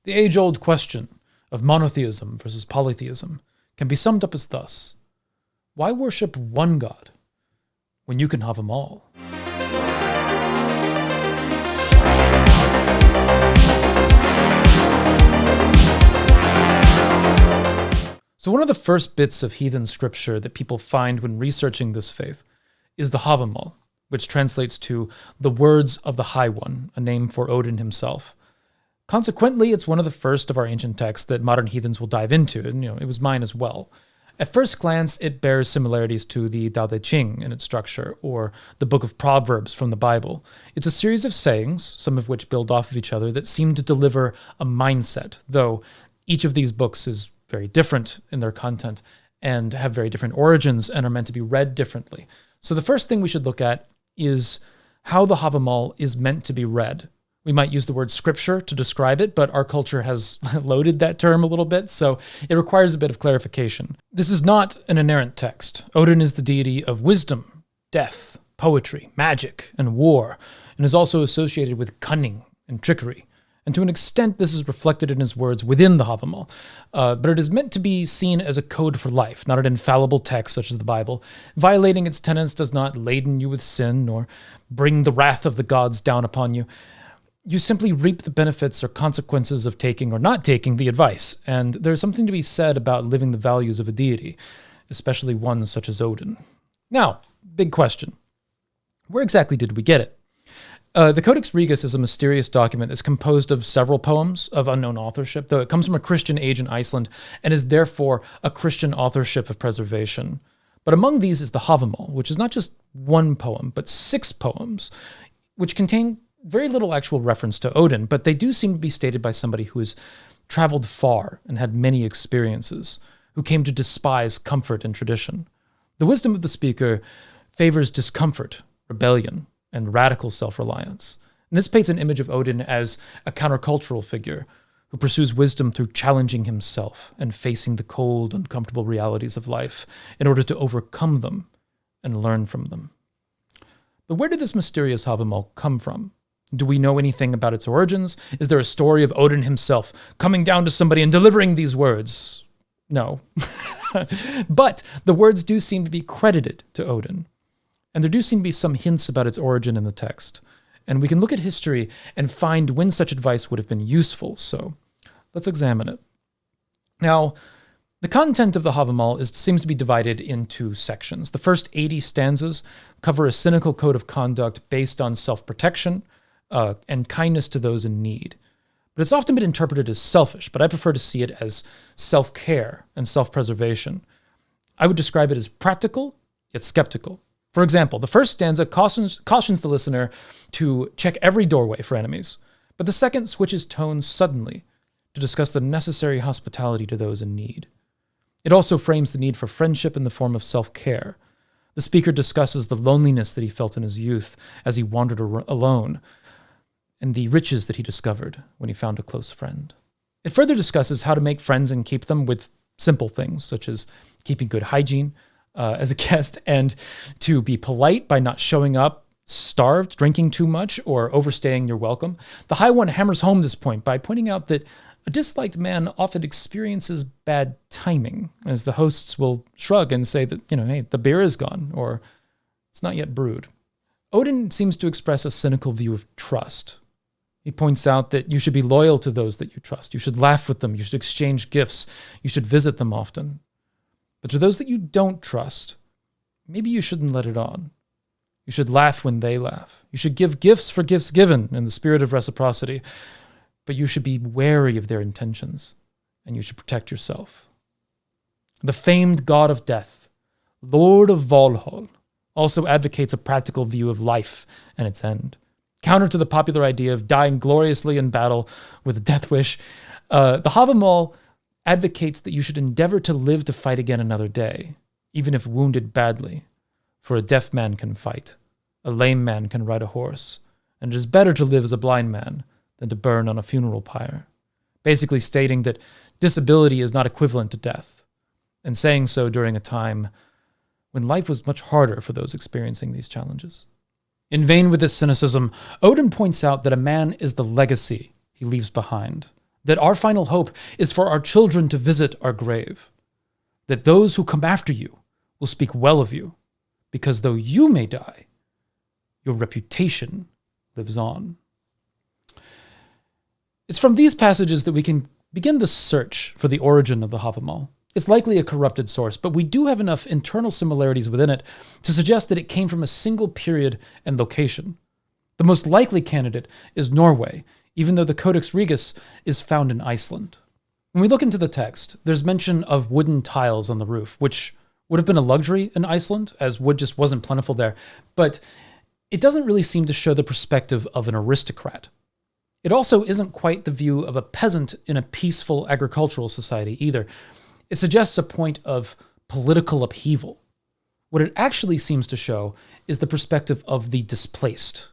The age-old question of monotheism versus polytheism can be summed up as thus: why worship one god when you can have them all? So one of the first bits of heathen scripture that people find when researching this faith is the Havamal, which translates to the words of the High One, a name for Odin himself. Consequently, it's one of the first of our ancient texts that modern heathens will dive into, and it was mine as well. At first glance, it bears similarities to the Tao Te Ching in its structure, or the Book of Proverbs from the Bible. It's a series of sayings, some of which build off of each other, that seem to deliver a mindset, though each of these books is very different in their content and have very different origins and are meant to be read differently. So the first thing we should look at is how the Havamal is meant to be read. We might use the word scripture to describe it, but our culture has loaded that term a little bit, so it requires a bit of clarification. This is not an inerrant text. Odin is the deity of wisdom, death, poetry, magic, and war, and is also associated with cunning and trickery. And to an extent, this is reflected in his words within the Havamal. But it is meant to be seen as a code for life, not an infallible text such as the Bible. Violating its tenets does not laden you with sin or bring the wrath of the gods down upon you. You simply reap the benefits or consequences of taking or not taking the advice. And there's something to be said about living the values of a deity, especially one such as Odin. Now, big question. Where exactly did we get it? The Codex Regius is a mysterious document that's composed of several poems of unknown authorship, though it comes from a Christian age in Iceland and is therefore a Christian authorship of preservation. But among these is the Havamal, which is not just one poem, but 6 poems, which contain very little actual reference to Odin, but they do seem to be stated by somebody who has traveled far and had many experiences, who came to despise comfort and tradition. The wisdom of the speaker favors discomfort, rebellion, and radical self-reliance. And this paints an image of Odin as a countercultural figure who pursues wisdom through challenging himself and facing the cold, uncomfortable realities of life in order to overcome them and learn from them. But where did this mysterious Havamal come from? Do we know anything about its origins? Is there a story of Odin himself coming down to somebody and delivering these words? No. But the words do seem to be credited to Odin. And there do seem to be some hints about its origin in the text. And we can look at history and find when such advice would have been useful. So let's examine it. Now, the content of the Havamal seems to be divided into sections. The first 80 stanzas cover a cynical code of conduct based on self-protection and kindness to those in need. But it's often been interpreted as selfish, but I prefer to see it as self-care and self-preservation. I would describe it as practical, yet skeptical. For example, the first stanza cautions the listener to check every doorway for enemies, but the second switches tones suddenly to discuss the necessary hospitality to those in need. It also frames the need for friendship in the form of self-care. The speaker discusses the loneliness that he felt in his youth as he wandered alone, and the riches that he discovered when he found a close friend. It further discusses how to make friends and keep them with simple things, such as keeping good hygiene, as a guest, and to be polite by not showing up starved, drinking too much, or overstaying your welcome. The High One hammers home this point by pointing out that a disliked man often experiences bad timing, as the hosts will shrug and say that, hey, the beer is gone, or it's not yet brewed. Odin seems to express a cynical view of trust. He points out that you should be loyal to those that you trust. You should laugh with them. You should exchange gifts. You should visit them often. But to those that you don't trust, maybe you shouldn't let it on. You should laugh when they laugh. You should give gifts for gifts given in the spirit of reciprocity, but you should be wary of their intentions, and you should protect yourself. The famed god of death, Lord of Valhall, also advocates a practical view of life and its end. Counter to the popular idea of dying gloriously in battle with a death wish, the Havamal advocates that you should endeavor to live to fight again another day, even if wounded badly. For a deaf man can fight, a lame man can ride a horse, and it is better to live as a blind man than to burn on a funeral pyre. Basically stating that disability is not equivalent to death, and saying so during a time when life was much harder for those experiencing these challenges. In vain with this cynicism, Odin points out that a man is the legacy he leaves behind, that our final hope is for our children to visit our grave, that those who come after you will speak well of you, because though you may die, your reputation lives on. It's from these passages that we can begin the search for the origin of the Havamal. It's likely a corrupted source, but we do have enough internal similarities within it to suggest that it came from a single period and location. The most likely candidate is Norway, even though the Codex Regius is found in Iceland. When we look into the text, there's mention of wooden tiles on the roof, which would have been a luxury in Iceland, as wood just wasn't plentiful there, but it doesn't really seem to show the perspective of an aristocrat. It also isn't quite the view of a peasant in a peaceful agricultural society either. It suggests a point of political upheaval. What it actually seems to show is the perspective of the displaced,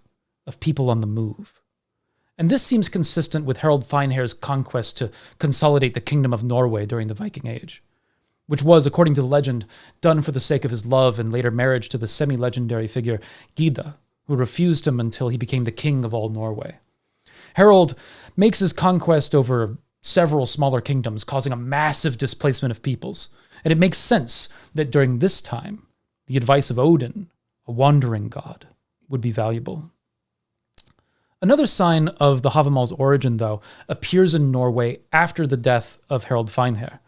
of people on the move. And this seems consistent with Harald Finehair's conquest to consolidate the kingdom of Norway during the Viking Age, which was, according to the legend, done for the sake of his love and later marriage to the semi-legendary figure Gyda, who refused him until he became the king of all Norway. Harald makes his conquest over several smaller kingdoms, causing a massive displacement of peoples, and it makes sense that during this time, the advice of Odin, a wandering god, would be valuable. Another sign of the Havamal's origin, though, appears in Norway after the death of Harald Finehair.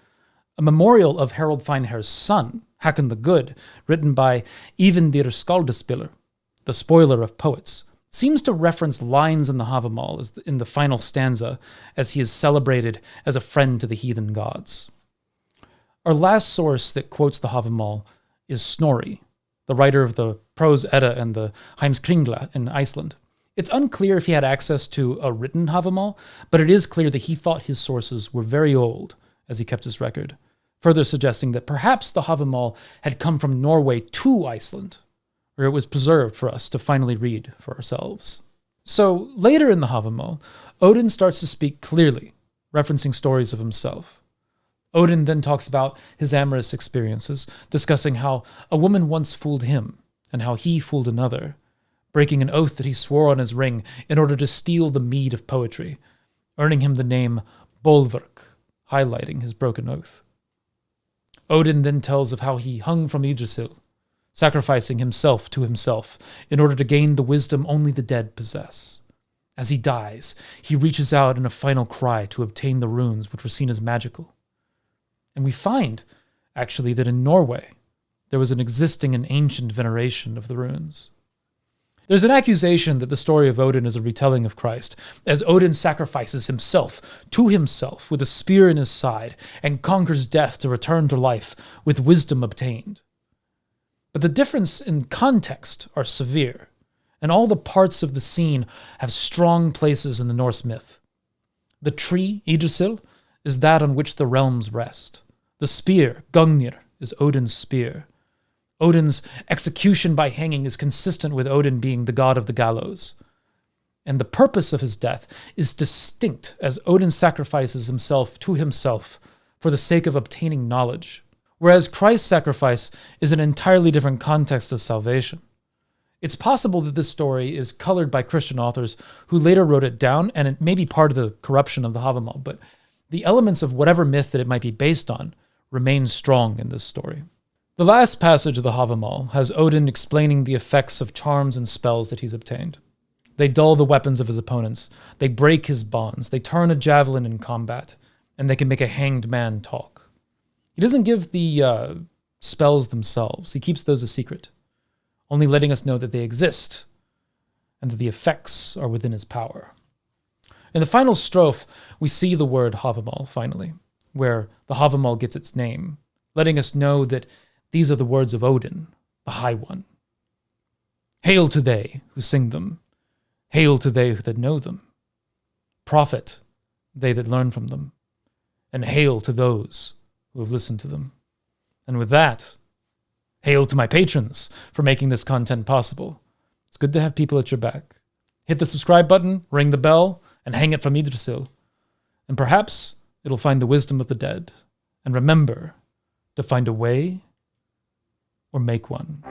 A memorial of Harald Finehair's son, Hakon the Good, written by Evyndr Skaldaspillir, the spoiler of poets, seems to reference lines in the Havamal in the final stanza, as he is celebrated as a friend to the heathen gods. Our last source that quotes the Havamal is Snorri, the writer of the Prose Edda and the Heimskringla in Iceland. It's unclear if he had access to a written Havamal, but it is clear that he thought his sources were very old as he kept his record, further suggesting that perhaps the Havamal had come from Norway to Iceland, where it was preserved for us to finally read for ourselves. So later in the Havamal, Odin starts to speak clearly, referencing stories of himself. Odin then talks about his amorous experiences, discussing how a woman once fooled him and how he fooled another, breaking an oath that he swore on his ring in order to steal the mead of poetry, earning him the name Bolverk, highlighting his broken oath. Odin then tells of how he hung from Yggdrasil, sacrificing himself to himself in order to gain the wisdom only the dead possess. As he dies, he reaches out in a final cry to obtain the runes which were seen as magical. And we find, actually, that in Norway, there was an existing and ancient veneration of the runes. There's an accusation that the story of Odin is a retelling of Christ, as Odin sacrifices himself to himself with a spear in his side and conquers death to return to life with wisdom obtained. But the difference in context are severe, and all the parts of the scene have strong places in the Norse myth. The tree, Yggdrasil, is that on which the realms rest. The spear, Gungnir, is Odin's spear. Odin's execution by hanging is consistent with Odin being the god of the gallows. And the purpose of his death is distinct, as Odin sacrifices himself to himself for the sake of obtaining knowledge, whereas Christ's sacrifice is an entirely different context of salvation. It's possible that this story is colored by Christian authors who later wrote it down, and it may be part of the corruption of the Havamal, but the elements of whatever myth that it might be based on remain strong in this story. The last passage of the Havamal has Odin explaining the effects of charms and spells that he's obtained. They dull the weapons of his opponents, they break his bonds, they turn a javelin in combat, and they can make a hanged man talk. He doesn't give the spells themselves. He keeps those a secret, only letting us know that they exist and that the effects are within his power. In the final strophe, we see the word Havamal, finally, where the Havamal gets its name, letting us know that these are the words of Odin, the High One. Hail to they who sing them. Hail to they that know them. Profit they that learn from them. And hail to those who have listened to them. And with that, hail to my patrons for making this content possible. It's good to have people at your back. Hit the subscribe button, ring the bell, and hang it from Yggdrasil. And perhaps it'll find the wisdom of the dead. And remember to find a way or make one.